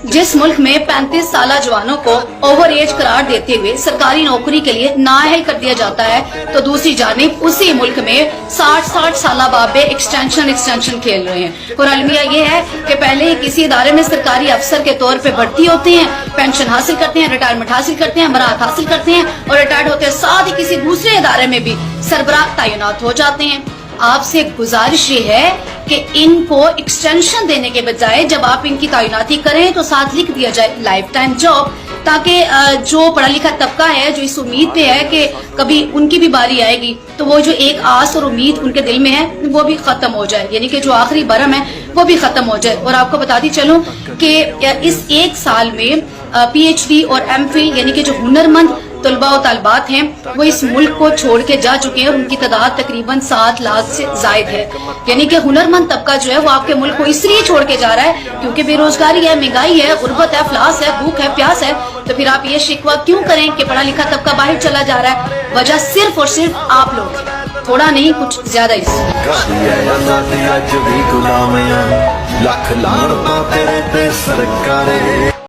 जिस मुल्क में 35 साल जवानों को ओवर एज करार देते हुए सरकारी नौकरी के लिए नाअहल कर दिया जाता है, तो दूसरी जानिब उसी मुल्क में 60 साल बाबे एक्सटेंशन खेल रहे हैं। और अलमिया ये है कि पहले ही किसी इदारे में सरकारी अफसर के तौर पे भर्ती होते हैं, पेंशन हासिल करते हैं, रिटायरमेंट हासिल करते हैं, मराहत हासिल करते हैं और रिटायर्ड होते हैं, साथ ही किसी दूसरे इदारे में भी सरबराह तैनात हो जाते हैं। आपसे गुजारिश ये है कि इनको एक्सटेंशन देने के बजाय जब आप इनकी तैनाती करें तो साथ लिख दिया जाए लाइफ टाइम जॉब, ताकि जो पढ़ा लिखा तबका है जो इस उम्मीद पे है कि कभी उनकी भी बारी आएगी, तो वो जो एक आस और उम्मीद उनके दिल में है वो भी खत्म हो जाए, यानी कि जो आखिरी बरम है वो भी खत्म हो जाए। और आपको बताती चलूं कि इस एक साल में PhD और MPhil यानी कि जो हुनरमंद तलबा और तलबात हैं वो इस मुल्क को छोड़ के जा चुके हैं और उनकी तादाद तकरीबन 7 लाख से जायद है। यानी कि हुनरमंद तबका जो है वो आपके मुल्क को इसलिए छोड़ के जा रहा है क्योंकि बेरोजगारी है, महंगाई है, गुर्बत है, अफलास है, भूख है, प्यास है। तो फिर आप ये शिकवा क्यों करें कि पढ़ा लिखा तबका बाहर चला जा रहा है? वजह सिर्फ और सिर्फ आप लोग, थोड़ा नहीं कुछ ज्यादा ही।